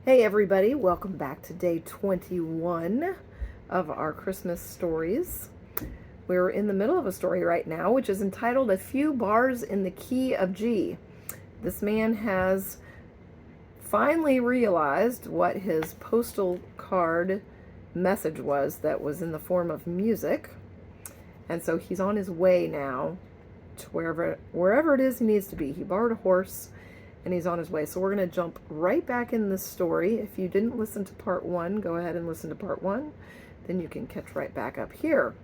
Hey everybody, welcome back to day 21 of our Christmas stories. We're in the middle of a story right now, which is entitled A Few Bars in the Key of G. This man has finally realized what his postal card message was that was in the form of music. And so he's on his way now to wherever it is he needs to be. He borrowed a horse and he's on his way. So we're going to jump right back in this story. If you didn't listen to part 1, go ahead and listen to part 1. Then you can catch right back up here.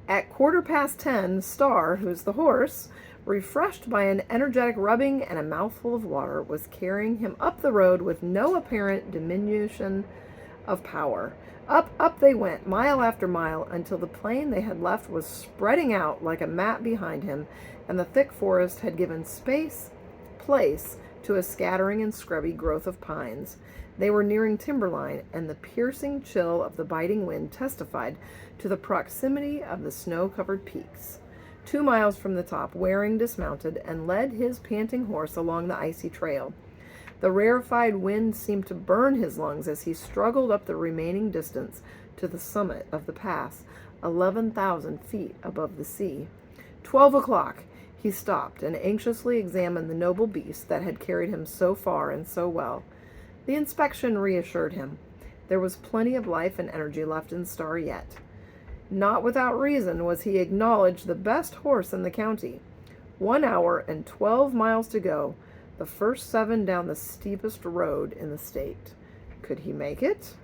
At 10:15, Star, who's the horse, refreshed by an energetic rubbing and a mouthful of water, was carrying him up the road with no apparent diminution of power. Up they went, mile after mile, until the plain they had left was spreading out like a mat behind him, and the thick forest had given place to a scattering and scrubby growth of pines. They were nearing timberline, and the piercing chill of the biting wind testified to the proximity of the snow-covered peaks. 2 miles from the top, Waring dismounted and led his panting horse along the icy trail. The rarefied wind seemed to burn his lungs as he struggled up the remaining distance to the summit of the pass, 11,000 feet above the sea. 12 o'clock. He stopped and anxiously examined the noble beast that had carried him so far and so well. The inspection reassured him. There was plenty of life and energy left in Star yet. Not without reason was he acknowledged the best horse in the county. 1 hour and 12 miles to go, the first 7 down the steepest road in the state. Could he make it?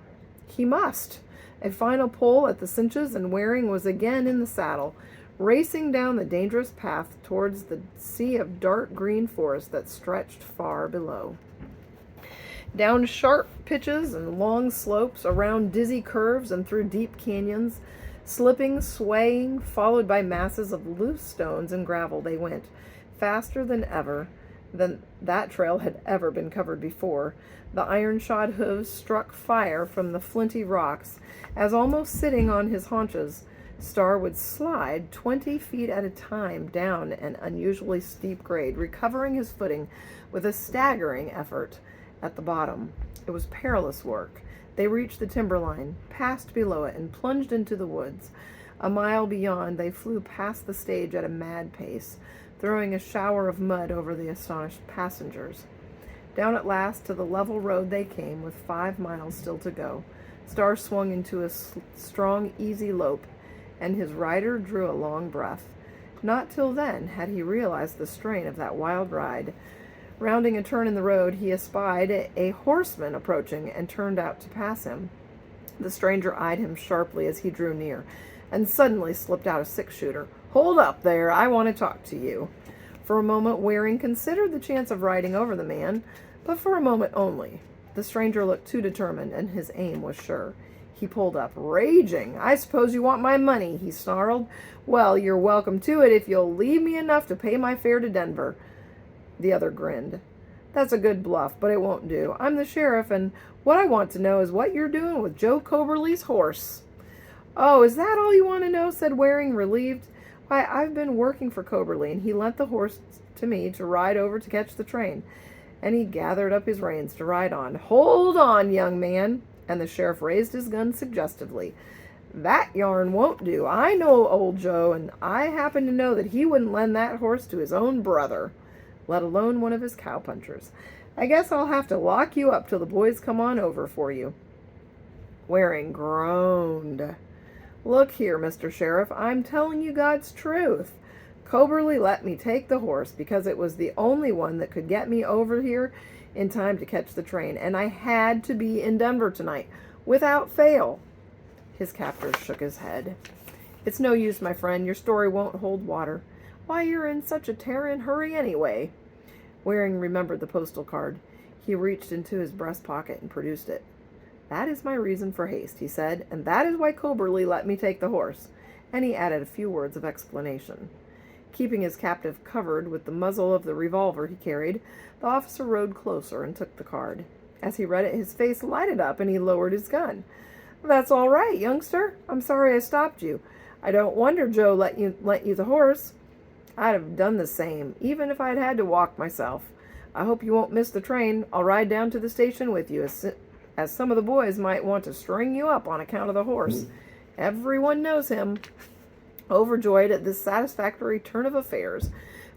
He must. A final pull at the cinches, and Waring was again in the saddle, racing down the dangerous path towards the sea of dark green forest that stretched far below. Down sharp pitches and long slopes, around dizzy curves and through deep canyons, slipping, swaying, followed by masses of loose stones and gravel, they went, faster than that trail had ever been covered before. The iron-shod hooves struck fire from the flinty rocks, as almost sitting on his haunches, Star would slide 20 feet at a time down an unusually steep grade, recovering his footing with a staggering effort at the bottom. It was perilous work. They reached the timberline, passed below it, and plunged into the woods. A mile beyond, they flew past the stage at a mad pace, throwing a shower of mud over the astonished passengers. Down at last to the level road they came, with 5 miles still to go. Star swung into a strong, easy lope, and his rider drew a long breath. Not till then had he realized the strain of that wild ride. Rounding a turn in the road, he espied a horseman approaching and turned out to pass him. The stranger eyed him sharply as he drew near, and suddenly slipped out a 6-shooter. "Hold up there, I want to talk to you." For a moment, Waring considered the chance of riding over the man, but for a moment only. The stranger looked too determined, and his aim was sure. He pulled up, raging. "I suppose you want my money," he snarled. "Well, you're welcome to it if you'll leave me enough to pay my fare to Denver." The other grinned. "That's a good bluff, but it won't do. I'm the sheriff, and what I want to know is what you're doing with Joe Coberly's horse." "Oh, is that all you want to know?" said Waring, relieved. "Why, I've been working for Coberly, and he lent the horse to me to ride over to catch the train." And he gathered up his reins to ride on. "Hold on, young man." And the sheriff raised his gun suggestively. "That yarn won't do. I know old Joe, and I happen to know that he wouldn't lend that horse to his own brother, let alone one of his cowpunchers. I guess I'll have to lock you up till the boys come on over for you." Waring groaned. "Look here, Mr. Sheriff, I'm telling you God's truth. Coberly let me take the horse because it was the only one that could get me over here in time to catch the train, and I had to be in Denver tonight, without fail." His captor shook his head. "It's no use, my friend. Your story won't hold water. Why, you're in such a tearing hurry anyway." Waring remembered the postal card. He reached into his breast pocket and produced it. "That is my reason for haste," he said, "and that is why Coberly let me take the horse." And he added a few words of explanation. Keeping his captive covered with the muzzle of the revolver he carried, the officer rode closer and took the card. As he read it, his face lighted up and he lowered his gun. "That's all right, youngster. I'm sorry I stopped you. I don't wonder Joe lent you the horse. I'd have done the same, even if I'd had to walk myself. I hope you won't miss the train. I'll ride down to the station with you, as some of the boys might want to string you up on account of the horse. Everyone knows him. Overjoyed at this satisfactory turn of affairs,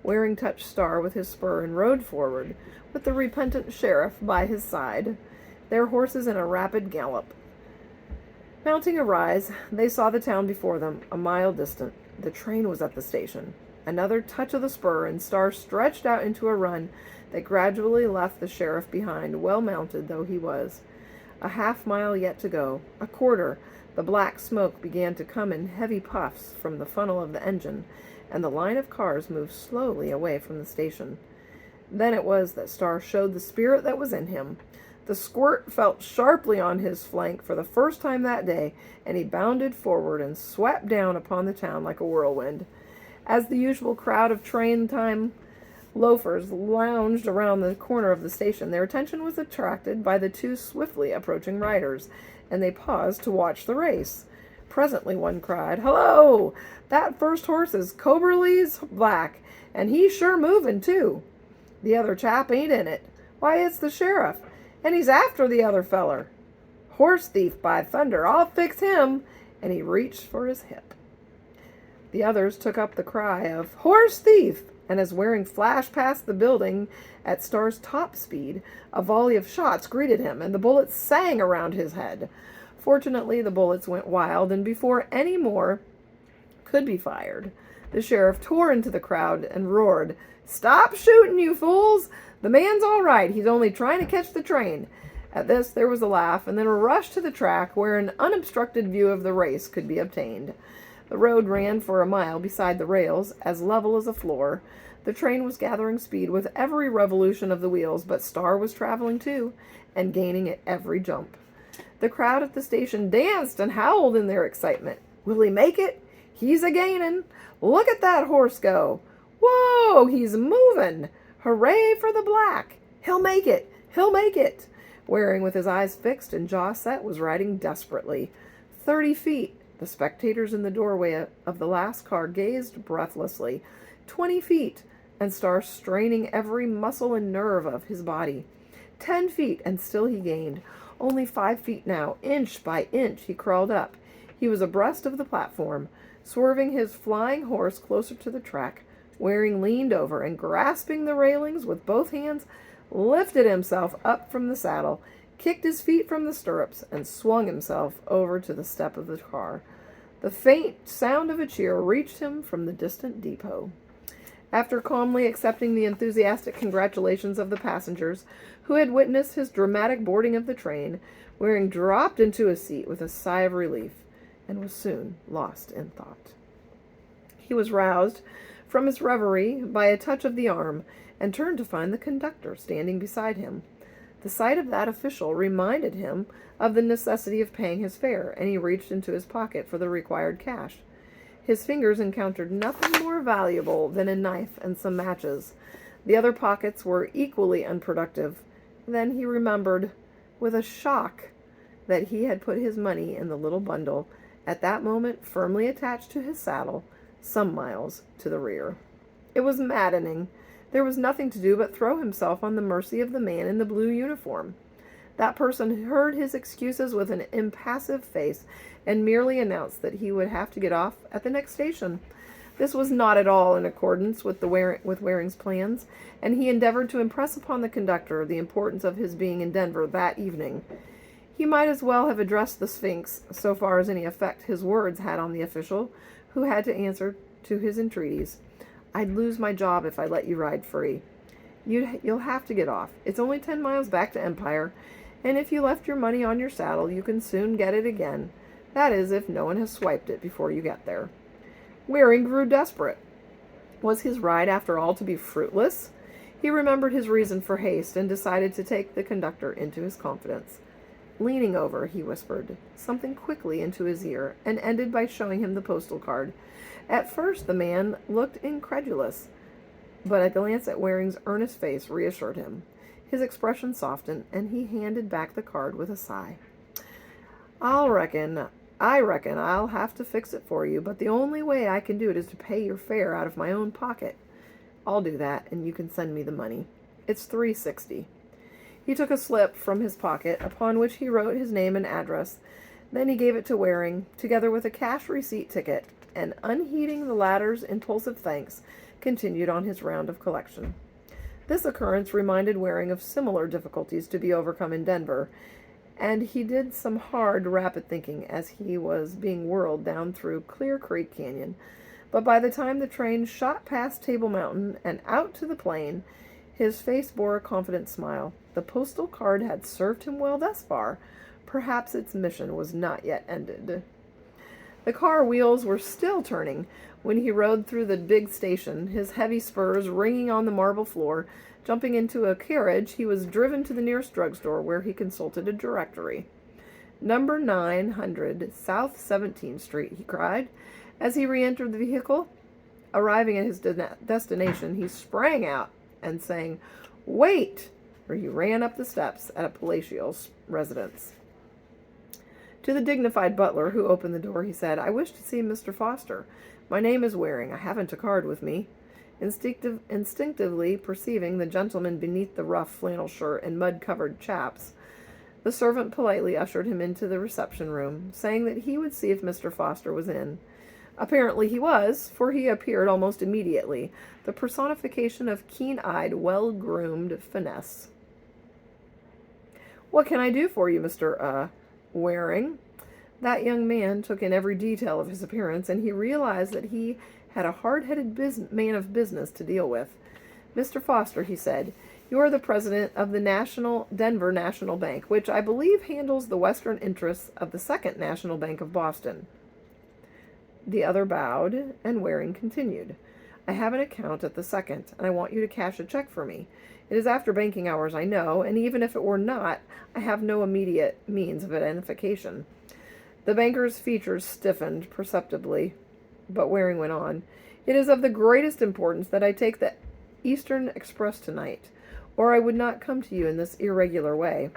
Waring touched Star with his spur and rode forward, with the repentant sheriff by his side, their horses in a rapid gallop. Mounting a rise, they saw the town before them, a mile distant. The train was at the station. Another touch of the spur, and Star stretched out into a run that gradually left the sheriff behind, well mounted though he was. A half-mile yet to go, a quarter. The black smoke began to come in heavy puffs from the funnel of the engine, and the line of cars moved slowly away from the station. Then it was that Star showed the spirit that was in him. The squirt felt sharply on his flank for the first time that day, and he bounded forward and swept down upon the town like a whirlwind. As the usual crowd of train-time loafers lounged around the corner of the station, their attention was attracted by the two swiftly approaching riders, and they paused to watch the race. Presently one cried, "Hello! That first horse is Coberly's Black, and he's sure moving, too. The other chap ain't in it. Why, it's the sheriff, and he's after the other feller. Horse thief, by thunder, I'll fix him," and he reached for his hip. The others took up the cry of "Horse thief!" and as Waring flashed past the building at Star's top speed, a volley of shots greeted him, and the bullets sang around his head. Fortunately, the bullets went wild, and before any more could be fired, the sheriff tore into the crowd and roared, "Stop shooting, you fools! The man's all right. He's only trying to catch the train." At this, there was a laugh, and then a rush to the track where an unobstructed view of the race could be obtained. The road ran for a mile beside the rails, as level as a floor. The train was gathering speed with every revolution of the wheels, but Star was traveling too, and gaining at every jump. The crowd at the station danced and howled in their excitement. "Will he make it? He's a-gainin'. Look at that horse go. Whoa, he's movin'. Hooray for the Black. He'll make it. He'll make it." Waring, with his eyes fixed and jaw set, was riding desperately. 30 feet. The spectators in the doorway of the last car gazed breathlessly. 20 feet, and Star straining every muscle and nerve of his body. 10 feet, and still he gained. Only 5 feet now. Inch by inch he crawled up. He was abreast of the platform. Swerving his flying horse closer to the track, Waring leaned over and, grasping the railings with both hands, lifted himself up from the saddle, kicked his feet from the stirrups, and swung himself over to the step of the car. The faint sound of a cheer reached him from the distant depot. After calmly accepting the enthusiastic congratulations of the passengers who had witnessed his dramatic boarding of the train, Waring dropped into a seat with a sigh of relief, and was soon lost in thought. He was roused from his reverie by a touch of the arm, and turned to find the conductor standing beside him. The sight of that official reminded him of the necessity of paying his fare, and he reached into his pocket for the required cash. His fingers encountered nothing more valuable than a knife and some matches. The other pockets were equally unproductive. Then he remembered, with a shock, that he had put his money in the little bundle, at that moment firmly attached to his saddle, some miles to the rear. It was maddening. There was nothing to do but throw himself on the mercy of the man in the blue uniform. That person heard his excuses with an impassive face and merely announced that he would have to get off at the next station. This was not at all in accordance with Waring's plans, and he endeavored to impress upon the conductor the importance of his being in Denver that evening. He might as well have addressed the Sphinx, so far as any effect his words had on the official, who had to answer to his entreaties. "I'd lose my job if I let you ride free. You'll have to get off. It's only 10 miles back to Empire, and if you left your money on your saddle, you can soon get it again. That is, if no one has swiped it before you get there." Waring grew desperate. Was his ride, after all, to be fruitless? He remembered his reason for haste and decided to take the conductor into his confidence. Leaning over, he whispered something quickly into his ear and ended by showing him the postal card. At first the man looked incredulous, but a glance at Waring's earnest face reassured him. His expression softened, and he handed back the card with a sigh. I reckon I'll have to fix it for you, but the only way I can do it is to pay your fare out of my own pocket." "I'll do that, and you can send me the money." It's $3.60. He took a slip from his pocket, upon which he wrote his name and address. Then he gave it to Waring, together with a cash receipt ticket, and, unheeding the latter's impulsive thanks, continued on his round of collection. This occurrence reminded Waring of similar difficulties to be overcome in Denver, and he did some hard, rapid thinking as he was being whirled down through Clear Creek Canyon. But by the time the train shot past Table Mountain and out to the plain, his face bore a confident smile. The postal card had served him well thus far. Perhaps its mission was not yet ended. The car wheels were still turning when he rode through the big station, his heavy spurs ringing on the marble floor. Jumping into a carriage, he was driven to the nearest drugstore, where he consulted a directory. "Number 900 South 17th Street, he cried, as he re-entered the vehicle. Arriving at his destination, he sprang out and saying, "Wait!" or he ran up the steps at a palatial residence. To the dignified butler who opened the door, he said, "I wish to see Mr. Foster. My name is Waring. I haven't a card with me." Instinctively perceiving the gentleman beneath the rough flannel shirt and mud-covered chaps, the servant politely ushered him into the reception room, saying that he would see if Mr. Foster was in. Apparently he was, for he appeared almost immediately, the personification of keen-eyed, well-groomed finesse. "What can I do for you, Mr. Waring?" That young man took in every detail of his appearance, and he realized that he had a hard-headed man of business to deal with. "Mr. Foster," he said, "you are the president of the Denver National Bank, which I believe handles the western interests of the Second National Bank of Boston." The other bowed, and Waring continued, "I have an account at the Second, and I want you to cash a check for me. It is after banking hours, I know, and even if it were not, I have no immediate means of identification." The banker's features stiffened perceptibly, but Waring went on, "It is of the greatest importance that I take the Eastern Express tonight, or I would not come to you in this irregular way."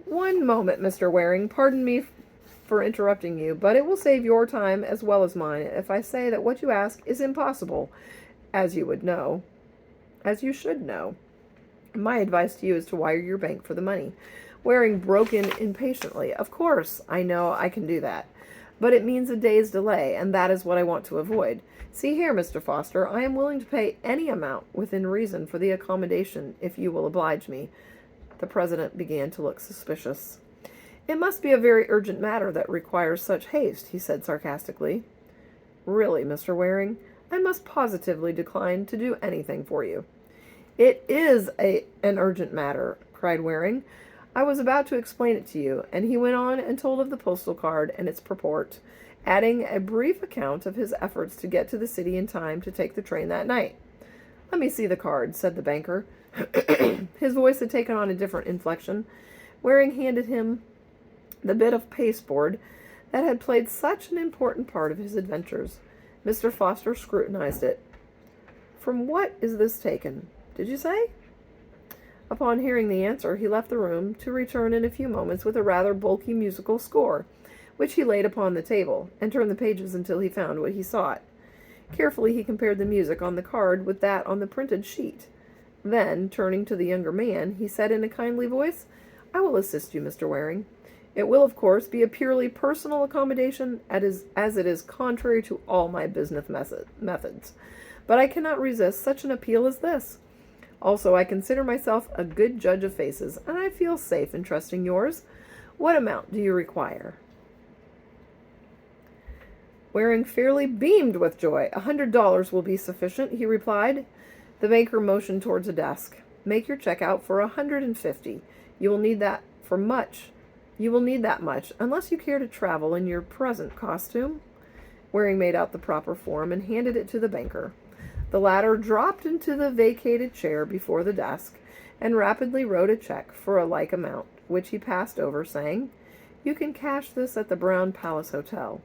"One moment, Mr. Waring. Pardon me for interrupting you, but it will save your time as well as mine if I say that what you ask is impossible, as you should know. My advice to you is to wire your bank for the money." Waring broke in impatiently. "Of course, I know I can do that. But it means a day's delay, and that is what I want to avoid. See here, Mr. Foster, I am willing to pay any amount within reason for the accommodation, if you will oblige me." The president began to look suspicious. "It must be a very urgent matter that requires such haste," he said sarcastically. "Really, Mr. Waring, I must positively decline to do anything for you." "It is an urgent matter," cried Waring. "I was about to explain it to you," and he went on and told of the postal card and its purport, adding a brief account of his efforts to get to the city in time to take the train that night. "Let me see the card," said the banker. His voice had taken on a different inflection. Waring handed him the bit of pasteboard that had played such an important part of his adventures. Mr. Foster scrutinized it. "From what is this taken, did you say?" Upon hearing the answer, he left the room, to return in a few moments with a rather bulky musical score, which he laid upon the table, and turned the pages until he found what he sought. Carefully he compared the music on the card with that on the printed sheet. Then, turning to the younger man, he said in a kindly voice, "I will assist you, Mr. Waring. It will, of course, be a purely personal accommodation, as it is contrary to all my business methods. But I cannot resist such an appeal as this. Also, I consider myself a good judge of faces, and I feel safe in trusting yours. What amount do you require?" Waring fairly beamed with joy. $100 will be sufficient," he replied. The banker motioned towards a desk. "Make your check out for $150. You will need that much, unless you care to travel in your present costume." Waring made out the proper form and handed it to the banker. The latter dropped into the vacated chair before the desk and rapidly wrote a check for a like amount, which he passed over, saying, "You can cash this at the Brown Palace Hotel.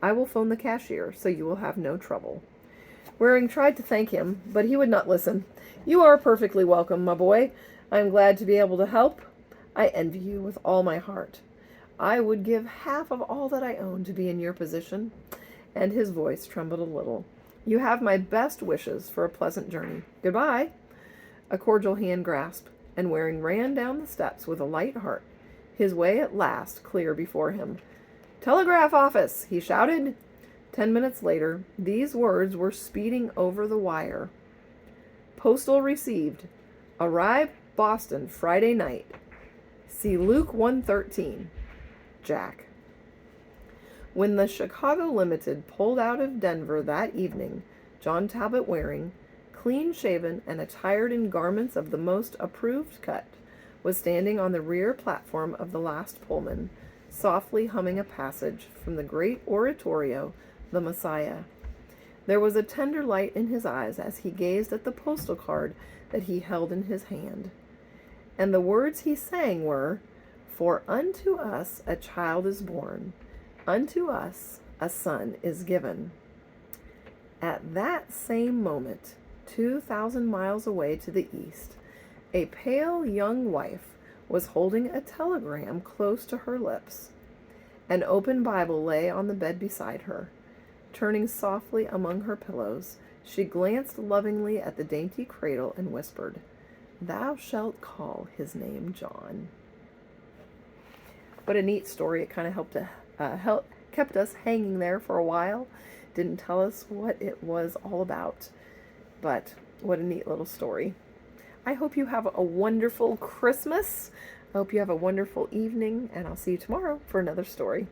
I will phone the cashier, so you will have no trouble." Waring tried to thank him, but he would not listen. "You are perfectly welcome, my boy. I am glad to be able to help. I envy you with all my heart. I would give half of all that I own to be in your position." And his voice trembled a little. "You have my best wishes for a pleasant journey. Goodbye." A cordial hand grasp, and Waring ran down the steps with a light heart, his way at last clear before him. "Telegraph office!" he shouted. 10 minutes later, these words were speeding over the wire. "Postal received. Arrived Boston Friday night. See Luke 113. Jack." When the Chicago Limited pulled out of Denver that evening, John Talbot Waring, clean-shaven and attired in garments of the most approved cut, was standing on the rear platform of the last Pullman, softly humming a passage from the great oratorio, The Messiah. There was a tender light in his eyes as he gazed at the postal card that he held in his hand. And the words he sang were, "For unto us a child is born, unto us a son is given." At that same moment, 2,000 miles away to the east, a pale young wife was holding a telegram close to her lips. An open Bible lay on the bed beside her. Turning softly among her pillows, she glanced lovingly at the dainty cradle and whispered, "Thou shalt call his name John." What a neat story. It kind of kept us hanging there for a while. Didn't tell us what it was all about. But what a neat little story. I hope you have a wonderful Christmas. I hope you have a wonderful evening, and I'll see you tomorrow for another story.